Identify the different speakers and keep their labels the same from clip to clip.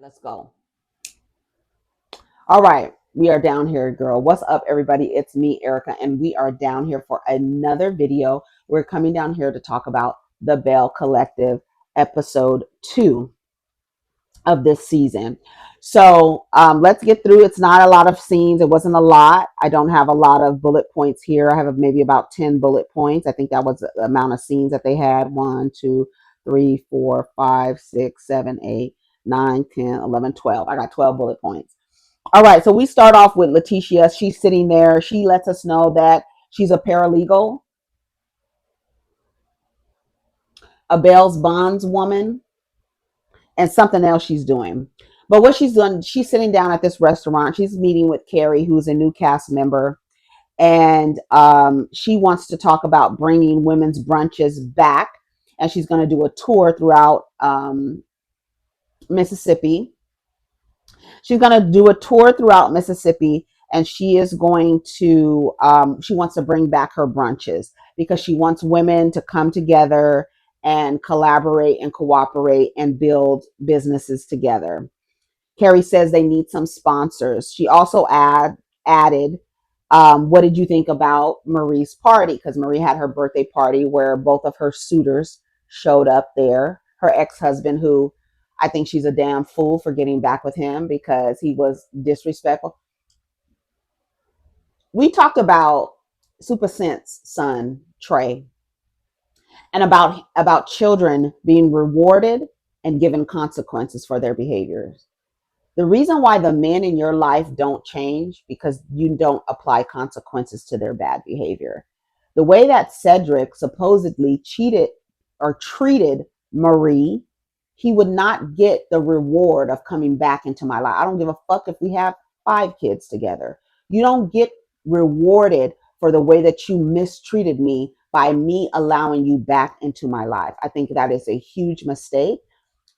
Speaker 1: Let's go. All right. We are down here, girl. What's up, everybody? It's me, Erica, and we are down here for another video. We're coming down here to talk about the Belle Collective episode 2 of this season. So let's get through. It's not a lot of scenes. It wasn't a lot. I don't have a lot of bullet points here. I have maybe about 10 bullet points. I think that was the amount of scenes that they had. 1, 2, 3, 4, 5, 6, 7, 8, 9, 10, 11, 12. I got 12 bullet points. All right. So we start off with Leticia. She's sitting there. She lets us know that she's a paralegal, a Belle's bondswoman, and something else she's doing. But what she's doing, she's sitting down at this restaurant. She's meeting with Carrie, who's a new cast member, and she wants to talk about bringing women's brunches back. And she's going to do a tour throughout Mississippi. She's going to do a tour throughout Mississippi, and she is going to, she wants to bring back her brunches because she wants women to come together and collaborate and cooperate and build businesses together. Carrie says they need some sponsors. She also added, what did you think about Marie's party? Because Marie had her birthday party where both of her suitors showed up there. Her ex-husband, who I think she's a damn fool for getting back with him because he was disrespectful. We talked about Super Sense son, Trey, and about children being rewarded and given consequences for their behaviors. The reason why the men in your life don't change because you don't apply consequences to their bad behavior. The way that Cedric supposedly cheated or treated Marie, he would not get the reward of coming back into my life. I don't give a fuck if we have 5 kids together. You don't get rewarded for the way that you mistreated me by me allowing you back into my life. I think that is a huge mistake.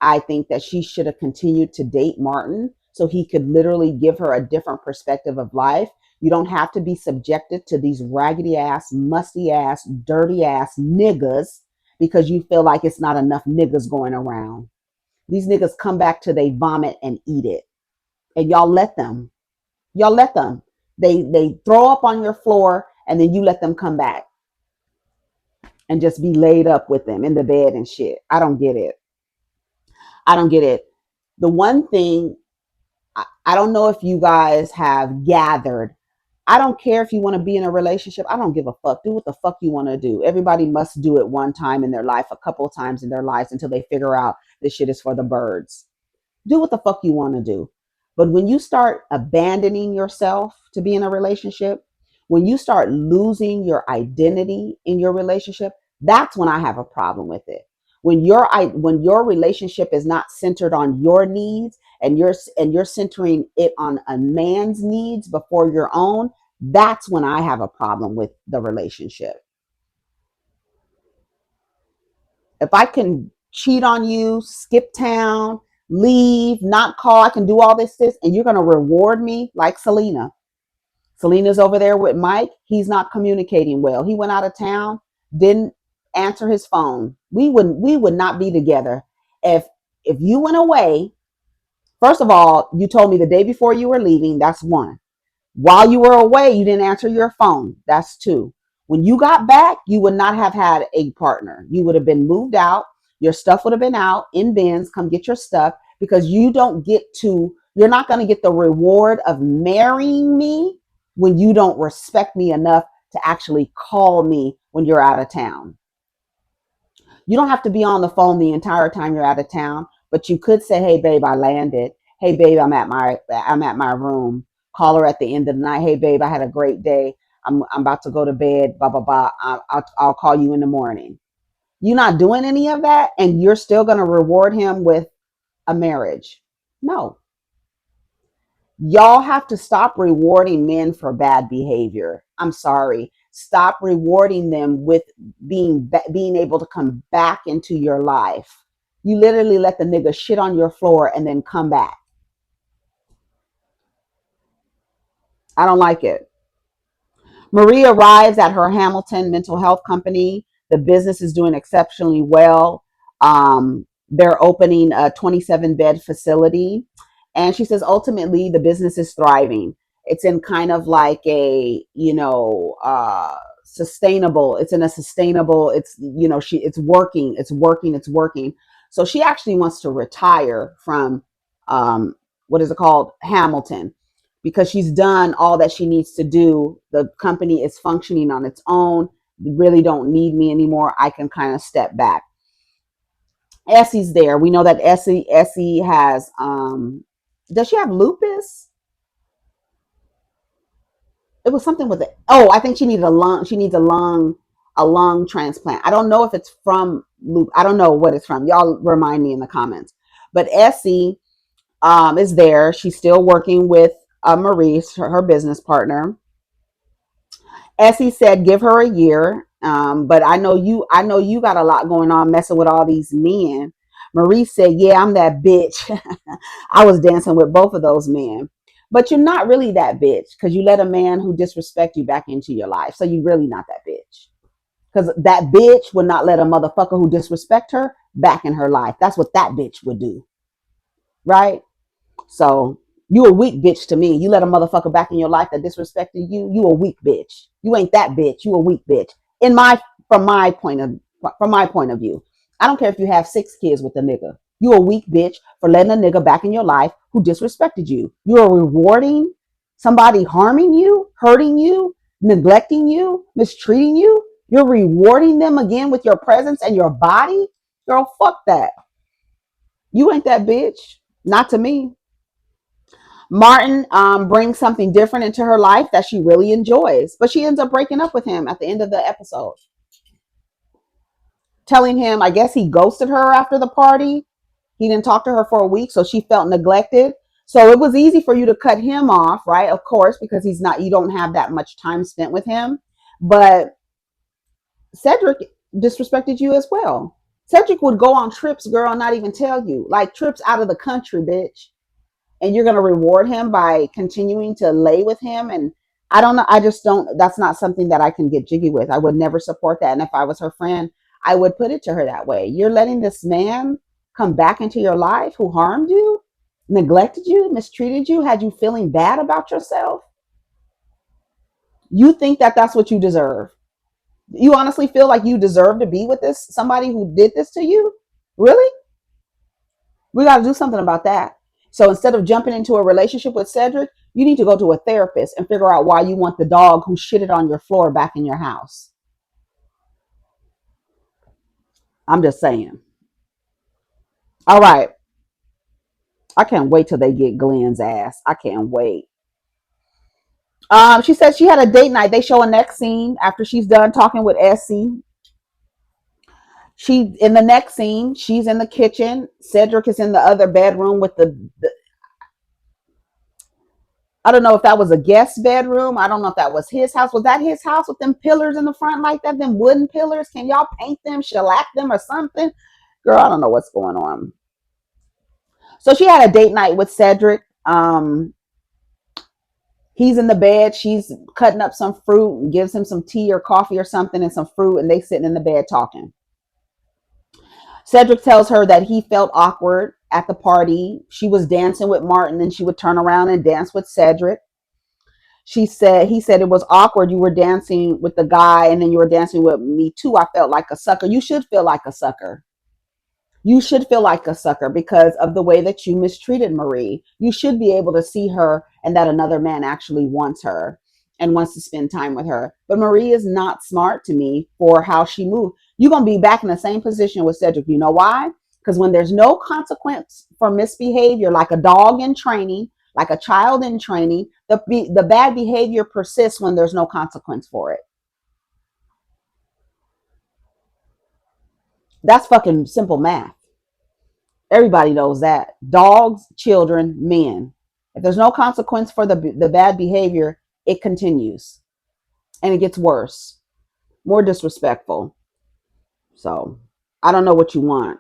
Speaker 1: I think that she should have continued to date Martin so he could literally give her a different perspective of life. You don't have to be subjected to these raggedy ass, musty ass, dirty ass niggas because you feel like it's not enough niggas going around. These niggas come back to they vomit and eat it. And y'all let them. Y'all let them. They throw up on your floor and then you let them come back and just be laid up with them in the bed and shit. I don't get it. I don't get it. The one thing, I don't know if you guys have gathered. I don't care if you want to be in a relationship. I don't give a fuck. Do what the fuck you want to do. Everybody must do it one time in their life, a couple of times in their lives until they figure out this shit is for the birds. Do what the fuck you want to do. But when you start abandoning yourself to be in a relationship, when you start losing your identity in your relationship, that's when I have a problem with it. When your relationship is not centered on your needs and you're centering it on a man's needs before your own, that's when I have a problem with the relationship. If I can cheat on you, skip town, leave, not call, I can do all this, and you're gonna reward me like Selena. Selena's over there with Mike. He's not communicating well. He went out of town, didn't answer his phone. We would not be together if you went away. First of all, you told me the day before you were leaving. That's one. While you were away, you didn't answer your phone. That's two. When you got back, you would not have had a partner. You would have been moved out. Your stuff would have been out in bins. Come get your stuff because you're not going to get the reward of marrying me when you don't respect me enough to actually call me when you're out of town. You don't have to be on the phone the entire time you're out of town, but you could say, "Hey babe, I landed. Hey babe, I'm at my room." Call her at the end of the night. "Hey babe, I had a great day. I'm about to go to bed. Blah blah blah. I'll call you in the morning." You're not doing any of that, and you're still going to reward him with a marriage. No, y'all have to stop rewarding men for bad behavior. I'm sorry. Stop rewarding them with being able to come back into your life. You literally let the nigga shit on your floor and then come back. I don't like it. Marie arrives at her Hamilton mental health company. The business is doing exceptionally well. They're opening a 27-bed facility. And she says ultimately the business is thriving. It's in kind of like a, sustainable, it's in a sustainable, it's, it's working, it's working, it's working. So she actually wants to retire from, what is it called? Hamilton, because she's done all that she needs to do. The company is functioning on its own. They really don't need me anymore. I can kind of step back. Essie's there. We know that Essie has does she have lupus? It was something with it. Oh, I think she needs a lung transplant. I don't know if it's from lupus. I don't know what it's from. Y'all remind me in the comments. But Essie is there. She's still working with Maurice, her business partner. Essie said, "Give her a year." But I know you got a lot going on, messing with all these men. Marie said, "Yeah, I'm that bitch. I was dancing with both of those men." But you're not really that bitch because you let a man who disrespect you back into your life. So you're really not that bitch. Because that bitch would not let a motherfucker who disrespect her back in her life. That's what that bitch would do. Right? So you a weak bitch to me. You let a motherfucker back in your life that disrespected you. You a weak bitch. You ain't that bitch. You a weak bitch. In my from my point of view. I don't care if you have 6 kids with a nigga. You a weak bitch for letting a nigga back in your life who disrespected you. You are rewarding somebody harming you, hurting you, neglecting you, mistreating you. You're rewarding them again with your presence and your body. Girl, fuck that. You ain't that bitch. Not to me. Martin brings something different into her life that she really enjoys, but she ends up breaking up with him at the end of the episode, telling him, I guess he ghosted her after the party. He didn't talk to her for a week, so she felt neglected. So it was easy for you to cut him off, right? Of course, because you don't have that much time spent with him. But Cedric disrespected you as well. Cedric would go on trips, girl, not even tell you, like trips out of the country, bitch. And you're going to reward him by continuing to lay with him. And I don't know. I just don't, that's not something that I can get jiggy with. I would never support that. And if I was her friend, I would put it to her that way. You're letting this man come back into your life who harmed you, neglected you, mistreated you, had you feeling bad about yourself. You think that that's what you deserve. You honestly feel like you deserve to be with somebody who did this to you? Really? We got to do something about that. So instead of jumping into a relationship with Cedric, you need to go to a therapist and figure out why you want the dog who shitted on your floor back in your house. I'm just saying. All right. I can't wait till they get Glenn's ass. I can't wait. She said she had a date night. They show a next scene after she's done talking with Essie. She in the next scene, she's in the kitchen. Cedric is in the other bedroom with the I don't know if that was a guest bedroom. I don't know if that was his house. Was that his house with them pillars in the front like that? Them wooden pillars? Can y'all paint them, shellac them or something? Girl, I don't know what's going on. So she had a date night with Cedric. He's in the bed. She's cutting up some fruit and gives him some tea or coffee or something and some fruit, and they sitting in the bed talking. Cedric tells her that he felt awkward at the party. She was dancing with Martin and she would turn around and dance with Cedric. He said it was awkward. You were dancing with the guy and then you were dancing with me too. I felt like a sucker. You should feel like a sucker. You should feel like a sucker because of the way that you mistreated Marie. You should be able to see her and that another man actually wants her and wants to spend time with her. But Marie is not smart to me for how she moved. You're going to be back in the same position with Cedric. You know why? Because when there's no consequence for misbehavior, like a dog in training, like a child in training, the bad behavior persists when there's no consequence for it. That's fucking simple math. Everybody knows that. Dogs, children, men. If there's no consequence for the bad behavior, it continues. And it gets worse. More disrespectful. So, I don't know what you want.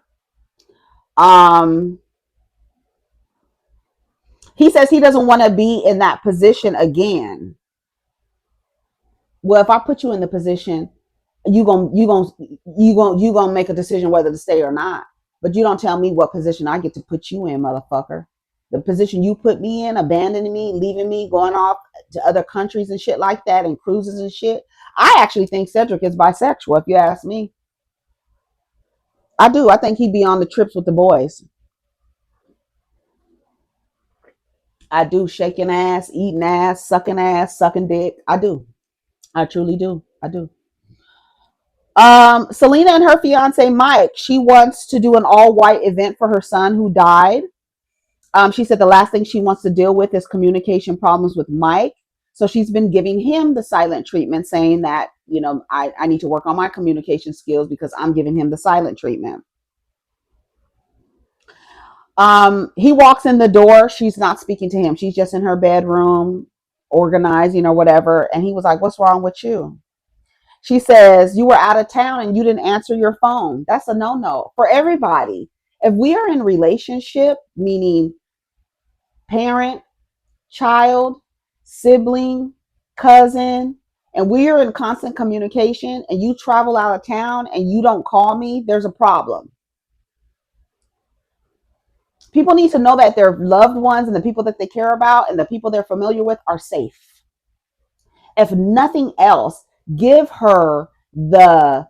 Speaker 1: He says he doesn't want to be in that position again. Well, if I put you in the position, you gonna make a decision whether to stay or not. But you don't tell me what position I get to put you in, motherfucker. The position you put me in, abandoning me, leaving me, going off to other countries and shit like that, and cruises and shit. I actually think Cedric is bisexual, if you ask me. I do. I think he'd be on the trips with the boys. I do. Shaking ass, sucking dick. I do. I truly do. I do. Selena and her fiance Mike, she wants to do an all white event for her son who died. She said the last thing she wants to deal with is communication problems with Mike. So she's been giving him the silent treatment, saying that, I need to work on my communication skills because I'm giving him the silent treatment. He walks in the door. She's not speaking to him. She's just in her bedroom, organizing or whatever. And he was like, "What's wrong with you?" She says, "You were out of town and you didn't answer your phone." That's a no-no for everybody. If we are in relationship, meaning parent, child, sibling, cousin, and we are in constant communication and you travel out of town and you don't call me, there's a problem. People need to know that their loved ones and the people that they care about and the people they're familiar with are safe. If nothing else, give her the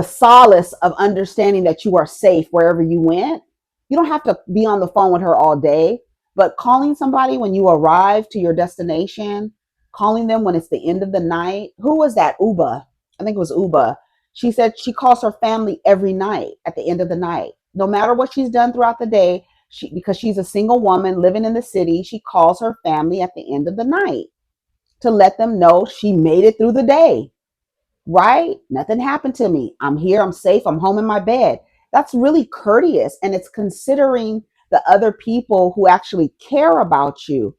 Speaker 1: solace of understanding that you are safe wherever you went. You don't have to be on the phone with her all day, but calling somebody when you arrive to your destination, calling them when it's the end of the night. Who was that? Uba. I think it was Uba. She said she calls her family every night at the end of the night. No matter what she's done throughout the day, because she's a single woman living in the city, she calls her family at the end of the night to let them know she made it through the day. Right? Nothing happened to me. I'm here. I'm safe. I'm home in my bed. That's really courteous. And it's considering the other people who actually care about you,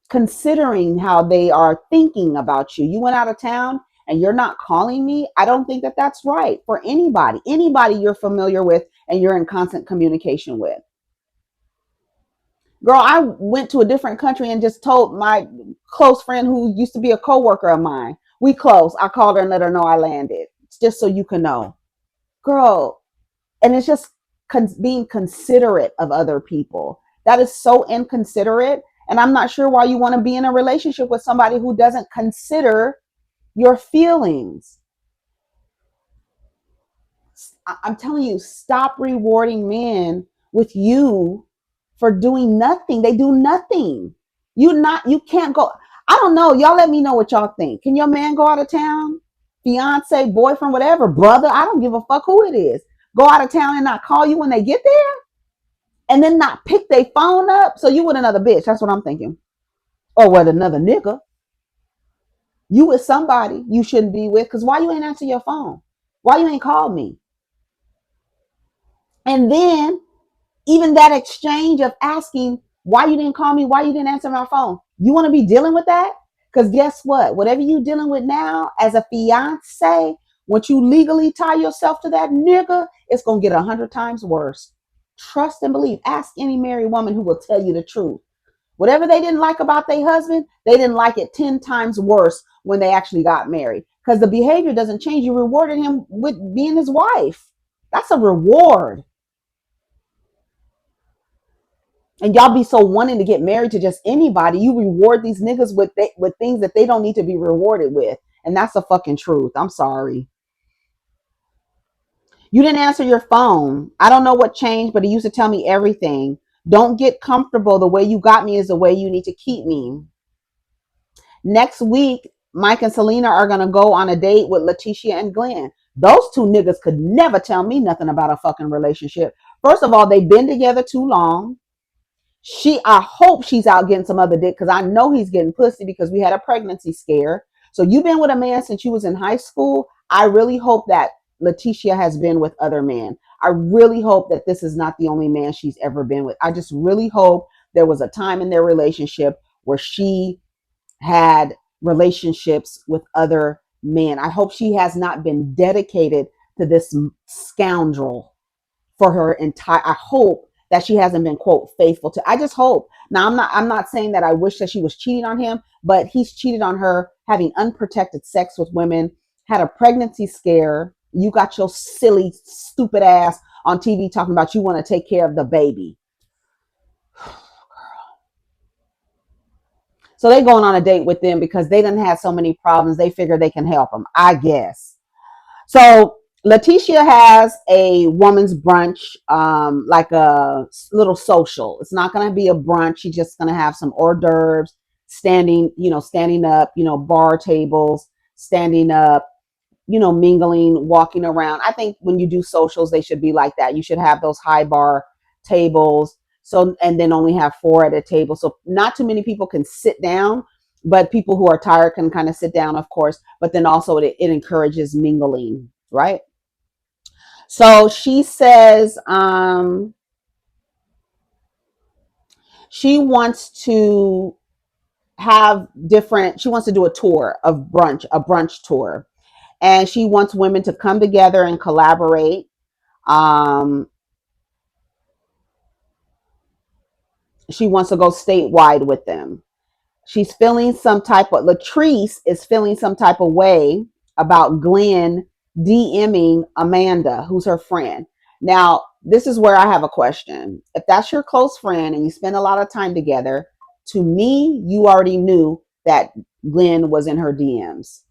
Speaker 1: considering how they are thinking about you. You went out of town and you're not calling me. I don't think that that's right for anybody you're familiar with and you're in constant communication with. Girl, I went to a different country and just told my close friend who used to be a coworker of mine. We close. I called her and let her know I landed. It's just so you can know. Girl, and it's just being considerate of other people. That is so inconsiderate. And I'm not sure why you want to be in a relationship with somebody who doesn't consider your feelings. I'm telling you, stop rewarding men with you for doing nothing. They do nothing. You can't go. I don't know. Y'all let me know what y'all think. Can your man go out of town? Fiance, boyfriend, whatever, brother, I don't give a fuck who it is. Go out of town and not call you when they get there? And then not pick their phone up? So you with another bitch. That's what I'm thinking. Or with another nigga. You with somebody you shouldn't be with. Because why you ain't answer your phone? Why you ain't called me? And then even that exchange of asking why you didn't call me, why you didn't answer my phone. You want to be dealing with that? Because guess what? Whatever you dealing with now as a fiance, once you legally tie yourself to that nigga, it's going to get 100 times worse. Trust and believe. Ask any married woman who will tell you the truth. Whatever they didn't like about their husband, they didn't like it 10 times worse when they actually got married. Because the behavior doesn't change. You rewarded him with being his wife. That's a reward. And y'all be so wanting to get married to just anybody. You reward these niggas with things that they don't need to be rewarded with. And that's the fucking truth. I'm sorry. You didn't answer your phone. I don't know what changed, but he used to tell me everything. Don't get comfortable. The way you got me is the way you need to keep me. Next week, Mike and Selena are going to go on a date with Leticia and Glenn. Those two niggas could never tell me nothing about a fucking relationship. First of all, they've been together too long. I hope she's out getting some other dick because I know he's getting pussy because we had a pregnancy scare. So you've been with a man since you was in high school. I really hope that Leticia has been with other men. I really hope that this is not the only man she's ever been with. I just really hope there was a time in their relationship where she had relationships with other men. I hope she has not been dedicated to this scoundrel for her entire. I hope that she hasn't been, quote, faithful to. I just hope. Now I'm not saying that I wish that she was cheating on him, but he's cheated on her, having unprotected sex with women, had a pregnancy scare, You got your silly, stupid ass on TV talking about you want to take care of the baby. So they going on a date with them because they done had so many problems. They figure they can help them, I guess. So Leticia has a woman's brunch, like a little social. It's not going to be a brunch. She's just going to have some hors d'oeuvres, standing up, bar tables, standing up, mingling, walking around. I think when you do socials, they should be like that. You should have those high bar tables. So, and then only have four at a table. So not too many people can sit down, but people who are tired can kind of sit down, of course. But then also it encourages mingling, right? So she says she wants to she wants to do a tour of a brunch tour. And she wants women to come together and collaborate. Um, she wants to go statewide with them. She's feeling some type of, Latrice is feeling some type of way about Glenn DMing Amanda, who's her friend. Now, this is where I have a question. If that's your close friend and you spend a lot of time together, to me, you already knew that Glenn was in her DMs.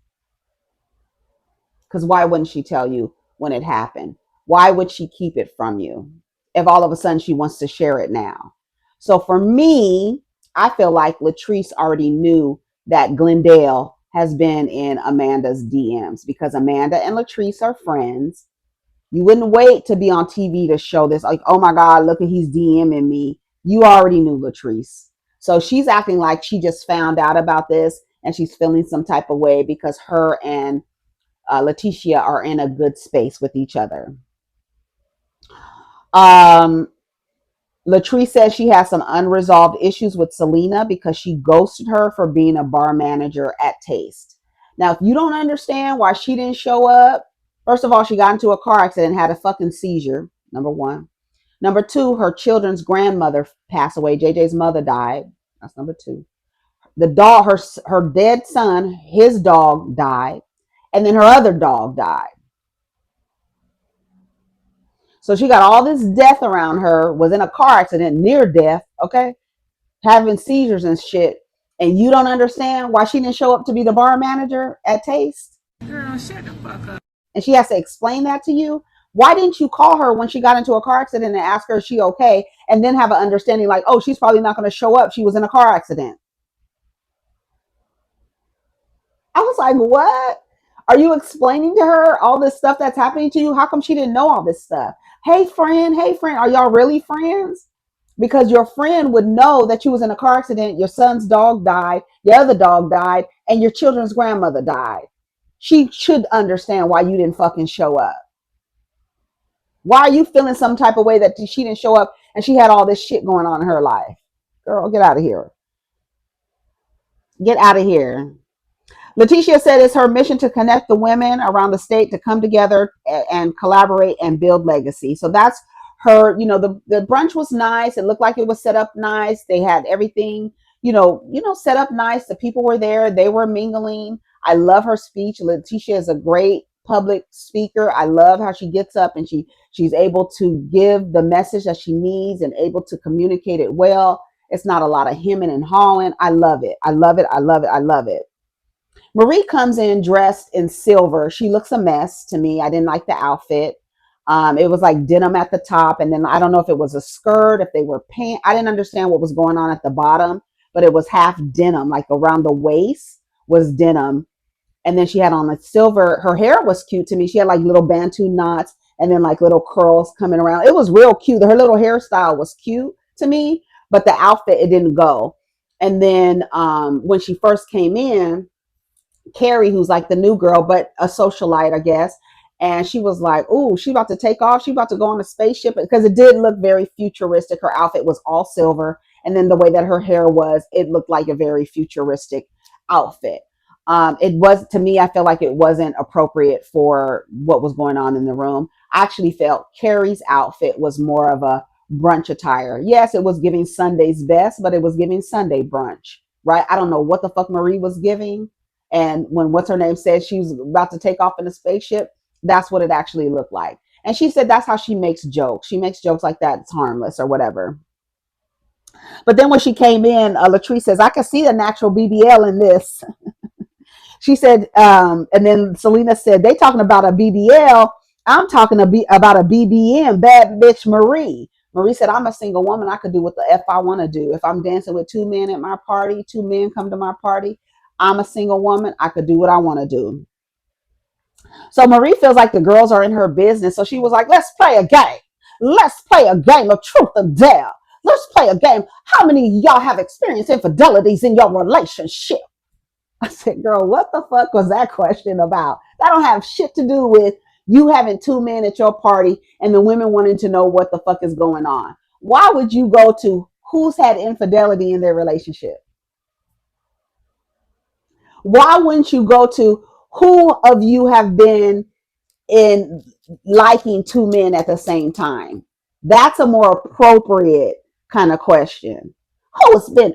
Speaker 1: Because why wouldn't she tell you when it happened? Why would she keep it from you if all of a sudden she wants to share it now? So for me, I feel like Latrice already knew that Glendale has been in Amanda's DMs because Amanda and Latrice are friends. You wouldn't wait to be on TV to show this, like, oh my God, look at he's DMing me. You already knew, Latrice. So she's acting like she just found out about this and she's feeling some type of way because her and Leticia are in a good space with each other. Um, Latrice says she has some unresolved issues with Selena because she ghosted her for being a bar manager at Taste. Now, if you don't understand why she didn't show up, first of all, she got into a car accident and had a fucking seizure, number one. Number two, her children's grandmother passed away. JJ's mother died. That's number two. The dog, her dead son, his dog died. And then her other dog died. So she got all this death around her, was in a car accident, near death, okay? Having seizures and shit. And you don't understand why she didn't show up to be the bar manager at Taste?
Speaker 2: Girl, shut the fuck up.
Speaker 1: And she has to explain that to you? Why didn't you call her when she got into a car accident and ask her, is she okay? And then have an understanding like, oh, she's probably not going to show up. She was in a car accident. I was like, what? Are you explaining to her all this stuff that's happening to you? How come she didn't know all this stuff? Hey friend, are y'all really friends? Because your friend would know that you was in a car accident, your son's dog died, your other dog died, and your children's grandmother died. She should understand why you didn't fucking show up. Why are you feeling some type of way that she didn't show up and she had all this shit going on in her life? Girl, get out of here. Get out of here. Leticia said it's her mission to connect the women around the state to come together and collaborate and build legacy. So that's her, the brunch was nice. It looked like it was set up nice. They had everything, set up nice. The people were there. They were mingling. I love her speech. Leticia is a great public speaker. I love how she gets up and she's able to give the message that she needs and able to communicate it well. It's not a lot of hemming and hawing. I love it. I love it. I love it. I love it. Marie comes in dressed in silver. She looks a mess to me. I didn't like the outfit. It was like denim at the top, and then I don't know if it was a skirt, if they were pants. I didn't understand what was going on at the bottom, but it was half denim, like around the waist was denim. And then she had on the silver. Her hair was cute to me. She had like little bantu knots and then like little curls coming around. It was real cute. Her little hairstyle was cute to me, but the outfit, it didn't go. And then when she first came in, Carrie, who's like the new girl, but a socialite, I guess. And she was like, "Ooh, she about to take off. She about to go on a spaceship," because it did look very futuristic. Her outfit was all silver, and then the way that her hair was, it looked like a very futuristic outfit. It was, to me, I felt like it wasn't appropriate for what was going on in the room. I actually felt Carrie's outfit was more of a brunch attire. Yes, it was giving Sunday's best, but it was giving Sunday brunch, right? I don't know what the fuck Marie was giving. And when what's her name said she was about to take off in a spaceship, that's what it actually looked like. And she said that's how she makes jokes. She makes jokes like that. It's harmless or whatever. But then when she came in, Latrice says, I can see the natural BBL in this. She said, and then Selena said, they talking about a BBL. I'm talking about a BBM, bad bitch Marie. Marie said, I'm a single woman. I could do what the F I want to do. If I'm dancing with two men at my party, two men come to my party, I'm a single woman. I could do what I want to do. So Marie feels like the girls are in her business. So she was like, let's play a game. Let's play a game of truth or dare. Let's play a game. How many of y'all have experienced infidelities in your relationship? I said, girl, what the fuck was that question about? That don't have shit to do with you having two men at your party and the women wanting to know what the fuck is going on. Why would you go to who's had infidelity in their relationship? Why wouldn't you go to who of you have been in liking two men at the same time? That's a more appropriate kind of question. Who's been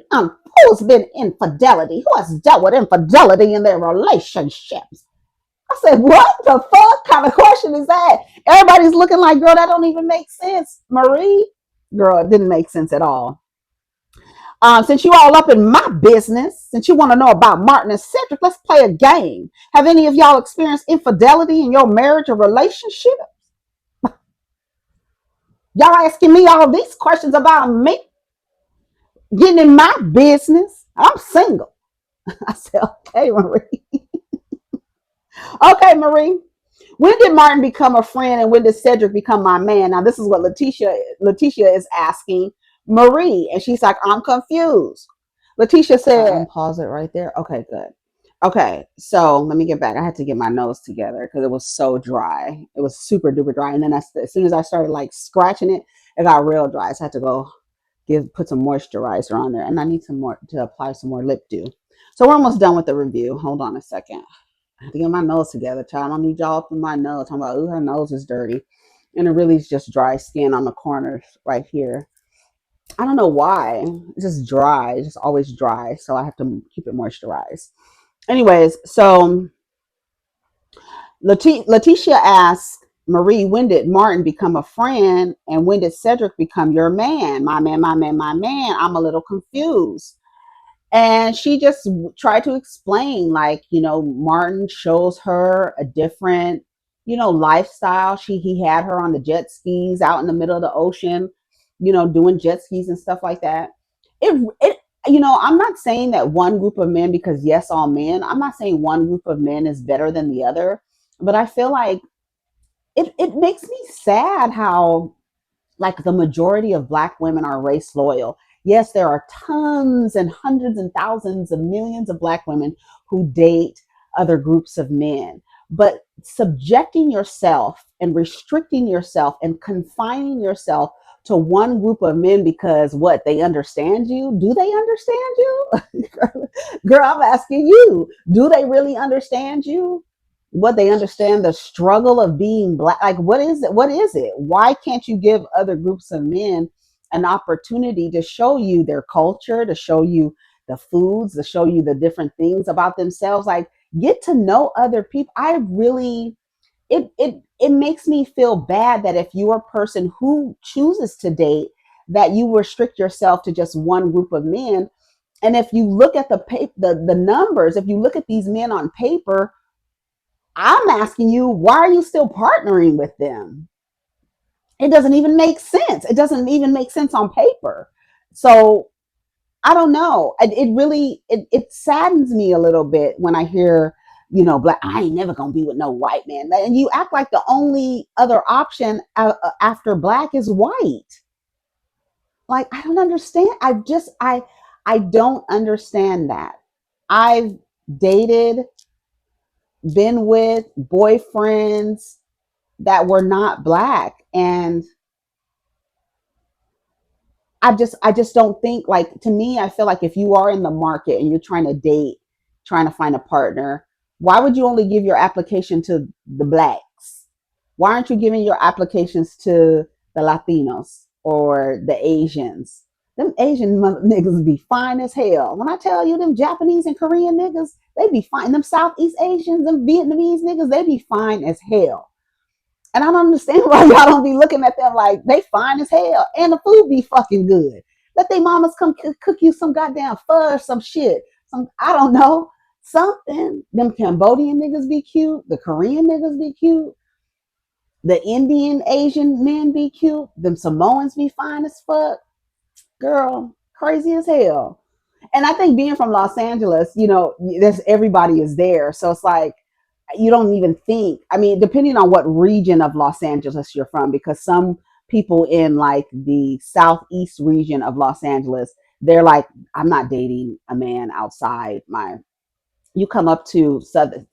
Speaker 1: infidelity? Who has dealt with infidelity in their relationships? I said, what the fuck kind of question is that? Everybody's looking like, girl, that don't even make sense, Marie. Girl, it didn't make sense at all. Since you all up in my business, since you want to know about Martin and Cedric, let's play a game. Have any of y'all experienced infidelity in your marriage or relationship? Y'all asking me all these questions about me, getting in my business. I'm single. I said, okay, Marie. Okay, Marie. When did Martin become a friend and when did Cedric become my man? Now, this is what Leticia is asking Marie. And she's like, I'm confused. Leticia said, pause it right there. Okay, good. Okay, so let me get back. I had to get my nose together because it was so dry. It was super duper dry. And then as soon as I started like scratching it, it got real dry. So I had to go put some moisturizer on there. And I need some more to apply some more lip dew. So we're almost done with the review. Hold on a second. I have to get my nose together, child. I don't need y'all up in my nose. Talking about, ooh, her nose is dirty. And it really is just dry skin on the corners right here. I don't know why. It's just dry. It's just always dry. So I have to keep it moisturized. Anyways, so Leticia asked Marie, when did Martin become a friend? And when did Cedric become your man? My man, my man, my man. I'm a little confused. And she just tried to explain, like, Martin shows her a different, lifestyle. He had her on the jet skis out in the middle of the ocean, doing jet skis and stuff like that. It I'm not saying that one group of men, because yes, all men, I'm not saying one group of men is better than the other, but I feel like it makes me sad how like the majority of Black women are race loyal. Yes, there are tons and hundreds and thousands of millions of Black women who date other groups of men. But subjecting yourself and restricting yourself and confining yourself to one group of men because what, they understand you? Do they understand you? Girl, I'm asking you, do they really understand you? What, they understand the struggle of being Black? Like, what is it? What is it? Why can't you give other groups of men an opportunity to show you their culture, to show you the foods, to show you the different things about themselves? Like, get to know other people. I really, it makes me feel bad that if you're a person who chooses to date, that you restrict yourself to just one group of men. And if you look at the numbers, if you look at these men on paper, I'm asking you, why are you still partnering with them? It doesn't even make sense. It doesn't even make sense on paper. So I don't know. It really it saddens me a little bit when I hear, Black. I ain't never gonna be with no white man, and you act like the only other option after Black is white. Like, I don't understand. I don't understand that. I've dated, been with boyfriends that were not Black, and I just don't think, like, to me, I feel like if you are in the market and you're trying to date, trying to find a partner, why would you only give your application to the Blacks? Why aren't you giving your applications to the Latinos or the Asians? Them Asian niggas be fine as hell. When I tell you, them Japanese and Korean niggas, they be fine. Them Southeast Asians, them Vietnamese niggas, they be fine as hell. And I don't understand why y'all don't be looking at them like they fine as hell and the food be fucking good. Let they mamas come cook you some goddamn pho, some shit. Some, I don't know, something. Them Cambodian niggas be cute. The Korean niggas be cute. The Indian Asian men be cute. Them Samoans be fine as fuck. Girl, crazy as hell. And I think being from Los Angeles, there's everybody is there. So it's like you don't even think. I mean, depending on what region of Los Angeles you're from, because some people in like the southeast region of Los Angeles, they're like, I'm not dating a man outside my. You come up to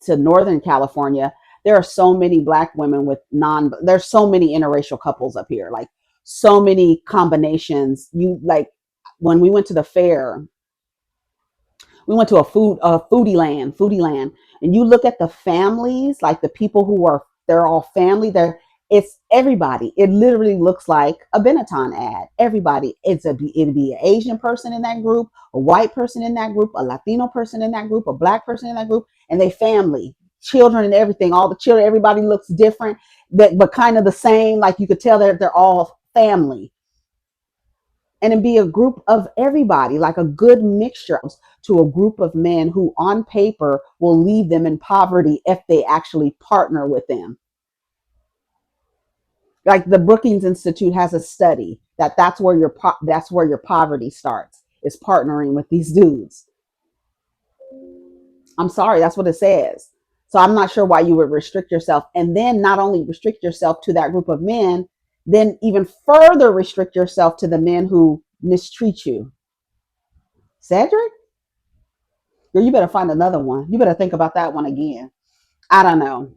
Speaker 1: Northern California, there are so many black women with non. There's so many interracial couples up here, like so many combinations. You like when we went to the fair, we went to foodie land, and you look at the families, like the people who are, they're all family. It's everybody. It literally looks like a Benetton ad. Everybody. It'd be an Asian person in that group, a white person in that group, a Latino person in that group, a black person in that group, and they family, children and everything. All the children, everybody looks different, but kind of the same. Like you could tell that they're all family, and it'd be a group of everybody, like a good mixture to a group of men who on paper will leave them in poverty if they actually partner with them. Like the Brookings Institute has a study that's where your poverty starts, is partnering with these dudes. I'm sorry, that's what it says. So I'm not sure why you would restrict yourself, and then not only restrict yourself to that group of men, then even further restrict yourself to the men who mistreat you. Cedric, girl, you better find another one. You better think about that one again. I don't know.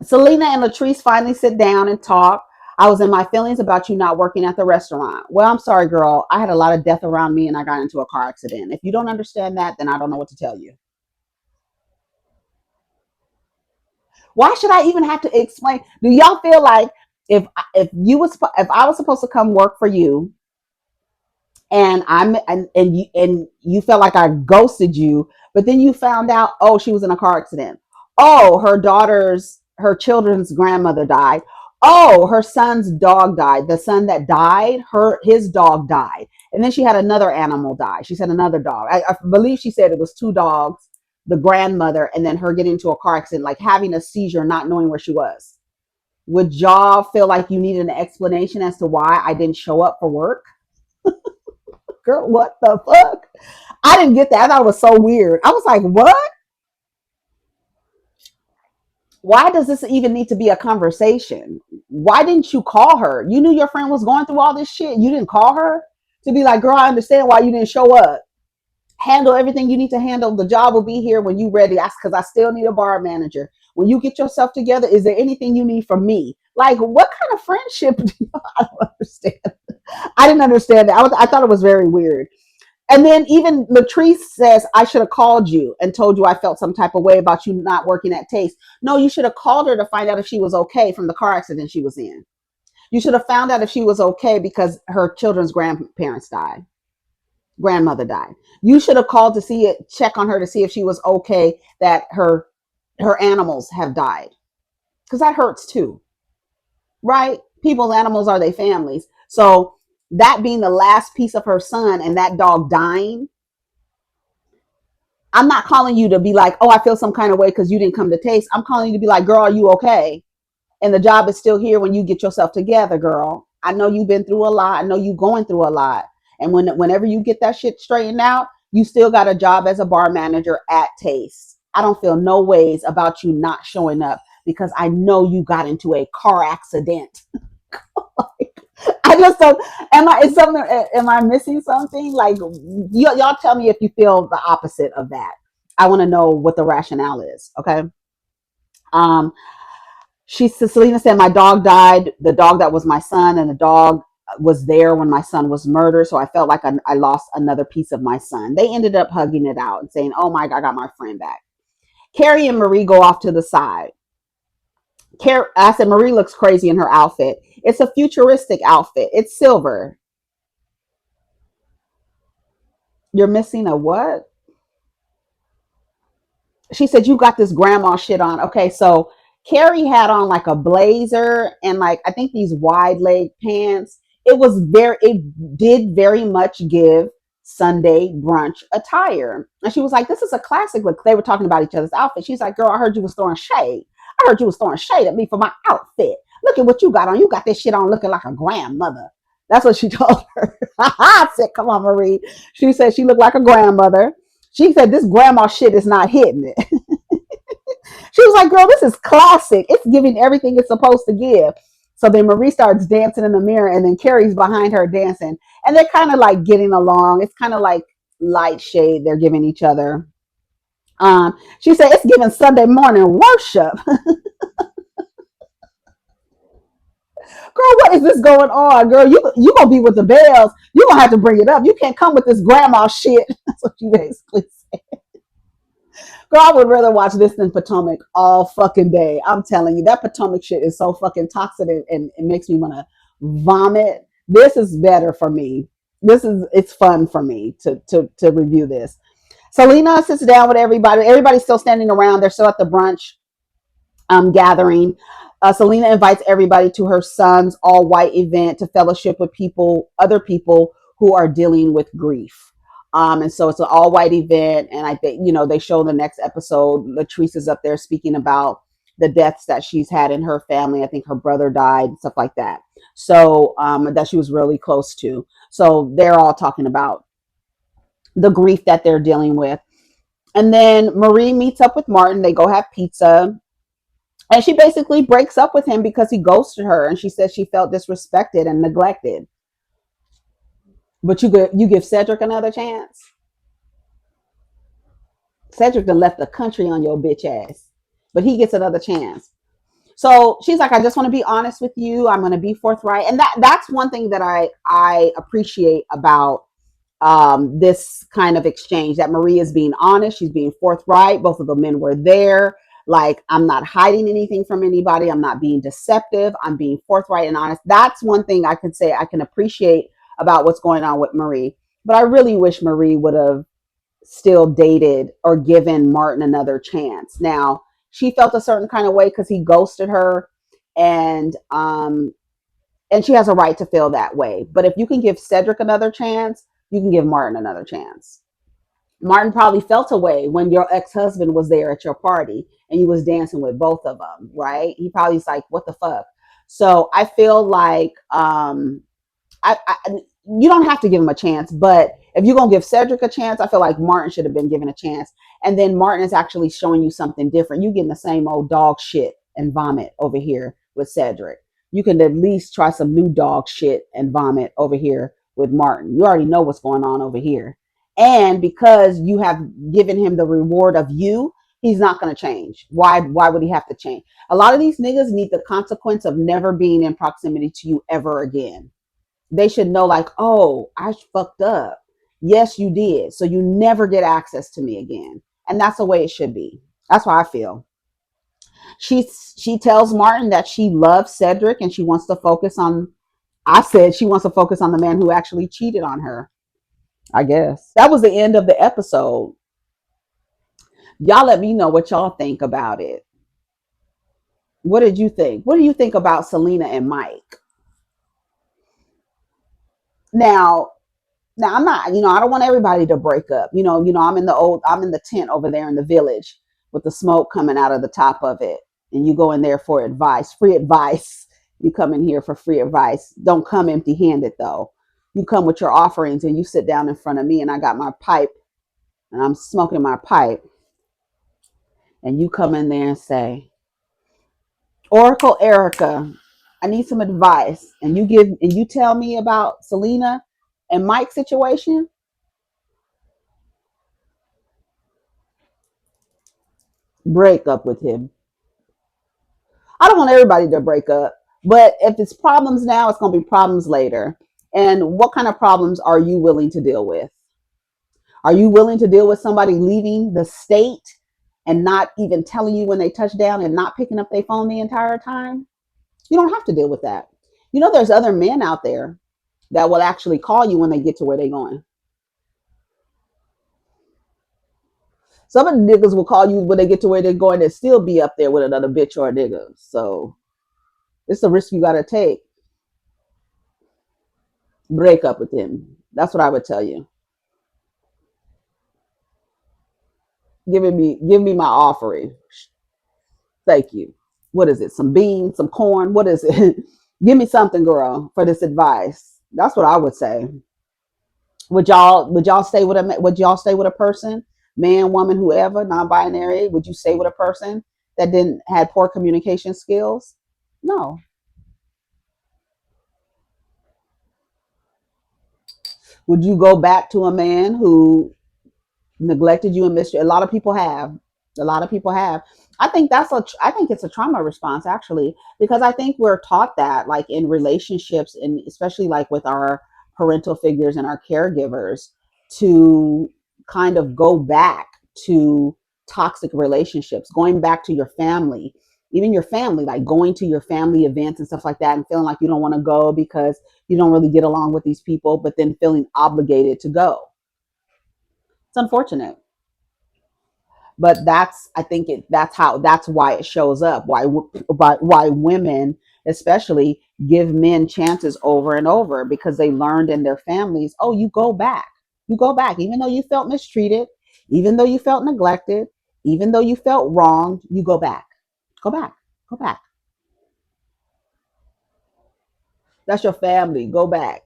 Speaker 1: Selena and Latrice finally sit down and talk. I was in my feelings about you not working at the restaurant. Well, I'm sorry, girl. I had a lot of death around me and I got into a car accident. If you don't understand that, then I don't know what to tell you. Why should I even have to explain? Do y'all feel like if I was supposed to come work for you, and you felt like I ghosted you, but then you found out, oh, she was in a car accident. Oh, her children's grandmother died. Oh, her son's dog died. The son that died, his dog died. And then she had another animal die. She said another dog. I believe she said it was two dogs, the grandmother, and then her getting into a car accident, like having a seizure, not knowing where she was. Would y'all feel like you needed an explanation as to why I didn't show up for work? Girl, what the fuck? I didn't get that. I thought it was so weird. I was like, what? Why does this even need to be a conversation? Why didn't you call her? You knew your friend was going through all this shit. You didn't call her to be like, girl, I understand why you didn't show up. Handle everything you need to handle. The job will be here when you're ready. That's because I still need a bar manager. When you get yourself together, is there anything you need from me? Like, what kind of friendship do you, I don't understand. I didn't understand that. I thought it was very weird. And then even Latrice says, I should have called you and told you I felt some type of way about you not working at Taste. No, you should have called her to find out if she was okay from the car accident she was in. You should have found out if she was okay because her children's grandmother died. You should have called to check on her to see if she was okay that her animals have died. Because that hurts too, right? People's animals are their families. So that being the last piece of her son and that dog dying, I'm not calling you to be like, oh, I feel some kind of way because you didn't come to Taste. I'm calling you to be like, girl, are you okay? And the job is still here when you get yourself together, girl. I know you've been through a lot. I know you going through a lot. And whenever you get that shit straightened out, you still got a job as a bar manager at Taste. I don't feel no ways about you not showing up because I know you got into a car accident. I just don't. Am I missing something? Like y'all tell me if you feel the opposite of that. I want to know what the rationale is. Okay. Um, Selena said my dog died. The dog that was my son, and the dog was there when my son was murdered. So I felt like I lost another piece of my son. They ended up hugging it out and saying, "Oh my God, I got my friend back." Carrie and Marie go off to the side. I said Marie looks crazy in her outfit. It's a futuristic outfit. It's silver. You're missing a what? She said, you got this grandma shit on. Okay, so Carrie had on like a blazer and like I think these wide leg pants. It did very much give Sunday brunch attire. And she was like, this is a classic look. They were talking about each other's outfit. She's like, girl, I heard you was throwing shade. I heard you was throwing shade at me for my outfit. Look at what you got on. You got this shit on looking like a grandmother. That's what she told her. I said, come on, Marie. She said she looked like a grandmother. She said this grandma shit is not hitting it. She was like, girl, this is classic. It's giving everything it's supposed to give. So then Marie starts dancing in the mirror, and then Carrie's behind her dancing. And they're kind of like getting along. It's kind of like light shade they're giving each other. She said it's giving Sunday morning worship. Girl, what is this going on? Girl, you gonna be with the Bells. You gonna have to bring it up. You can't come with this grandma shit. That's what she basically said. Girl, I would rather watch this than Potomac all fucking day. I'm telling you, that Potomac shit is so fucking toxic and it makes me want to vomit. This is better for me. It's fun for me to review this. Selena sits down with everybody. Everybody's still standing around. They're still at the brunch gathering. Selena invites everybody to her son's all white event to fellowship with other people who are dealing with grief. And so it's an all white event. And I think, they show the next episode. Latrice is up there speaking about the deaths that she's had in her family. I think her brother died, stuff like that. So that she was really close to. So they're all talking about the grief that they're dealing with. And then Marie meets up with Martin. They go have pizza. And she basically breaks up with him because he ghosted her. And she says she felt disrespected and neglected. But you give Cedric another chance. Cedric done left the country on your bitch ass. But he gets another chance. So she's like, I just want to be honest with you. I'm going to be forthright. And that's one thing that I appreciate about this kind of exchange, that Marie is being honest. She's being forthright. Both of the men were there. Like, I'm not hiding anything from anybody. I'm not being deceptive. I'm being forthright and honest. That's one thing I can say I can appreciate about what's going on with Marie. But I really wish Marie would have still dated or given Martin another chance. Now, she felt a certain kind of way because he ghosted her, and she has a right to feel that way. But if you can give Cedric another chance, you can give Martin another chance. Martin probably felt a way when your ex-husband was there at your party and you was dancing with both of them, right? He probably's like, what the fuck? So I feel like I you don't have to give him a chance, but if you're gonna give Cedric a chance, I feel like Martin should have been given a chance. And then Martin is actually showing you something different. You getting the same old dog shit and vomit over here with Cedric. You can at least try some new dog shit and vomit over here with Martin. You already know what's going on over here. And because you have given him the reward of you, he's not going to change. Why would he have to change? A lot of these niggas need the consequence of never being in proximity to you ever again. They should know, like, oh, I fucked up. Yes, you did. So you never get access to me again. And that's the way it should be. That's how I feel. She tells Martin that she loves Cedric and she wants to focus on, I said she wants to focus on the man who actually cheated on her. I guess. That was the end of the episode. Y'all let me know what y'all think about it. What did you think? What do you think about Selena and Mike? Now, I'm not, I don't want everybody to break up. I'm in the tent over there in the village with the smoke coming out of the top of it. And you go in there for advice, free advice. You come in here for free advice. Don't come empty handed though. You come with your offerings and you sit down in front of me and I got my pipe and I'm smoking my pipe. And you come in there and say, Oracle Erica, I need some advice. And you tell me about Selena and Mike's situation. Break up with him. I don't want everybody to break up, but if it's problems now, it's going to be problems later. And what kind of problems are you willing to deal with? Are you willing to deal with somebody leaving the state and not even telling you when they touch down and not picking up their phone the entire time? You don't have to deal with that. There's other men out there that will actually call you when they get to where they're going. Some of the niggas will call you when they get to where they're going to still be up there with another bitch or a nigga. So it's a risk you got to take. Break up with him. That's what I would tell you. Give me my offering. Thank you. What is it? Some beans, some corn? What is it? Give me something, girl, for this advice. That's what I would say. Would y'all stay with a person, man, woman, whoever, non-binary? Would you stay with a person that didn't had poor communication skills? No. Would you go back to a man who neglected you and missed you? A lot of people have. A lot of people have. I think it's a trauma response actually, because I think we're taught that like in relationships, and especially like with our parental figures and our caregivers, to kind of go back to toxic relationships, going back to your family, even your family, like going to your family events and stuff like that and feeling like you don't want to go because you don't really get along with these people, but then feeling obligated to go. It's unfortunate, but that's I think that's why it shows up, why women especially give men chances over and over, because they learned in their families, oh, you go back even though you felt mistreated, even though you felt neglected, even though you felt wronged, you go back, go back. That's your family. Go back.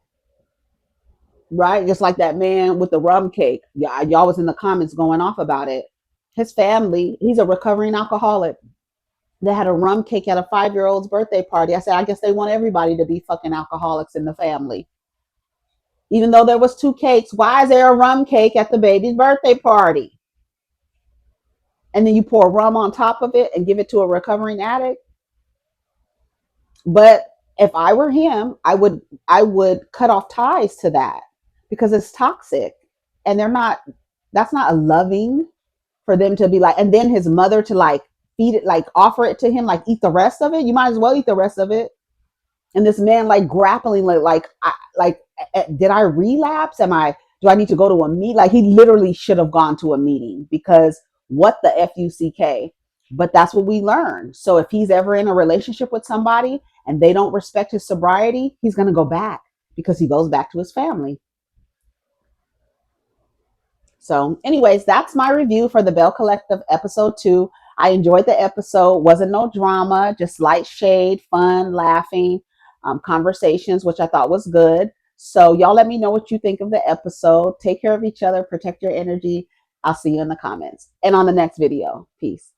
Speaker 1: Right, just like that man with the rum cake. Yeah, y'all was in the comments going off about it. His family, he's a recovering alcoholic. They had a rum cake at a 5-year old's birthday party. I said, I guess they want everybody to be fucking alcoholics in the family. Even though there was 2 cakes, why is there a rum cake at the baby's birthday party? And then you pour rum on top of it and give it to a recovering addict. But if I were him, I would cut off ties to that because it's toxic. And they're not that's not a loving for them to be like, and then his mother to like feed it, like offer it to him, like eat the rest of it. You might as well eat the rest of it. And this man like grappling did I relapse? Do I need to go to a meet? Like he literally should have gone to a meeting, because what the fuck. But that's what we learn. So if he's ever in a relationship with somebody and they don't respect his sobriety, he's going to go back because he goes back to his family. So, anyways, that's my review for the Belle Collective episode 2. I enjoyed the episode. Wasn't no drama, just light shade, fun, laughing, conversations, which I thought was good. So, y'all let me know what you think of the episode. Take care of each other, protect your energy. I'll see you in the comments and on the next video. Peace.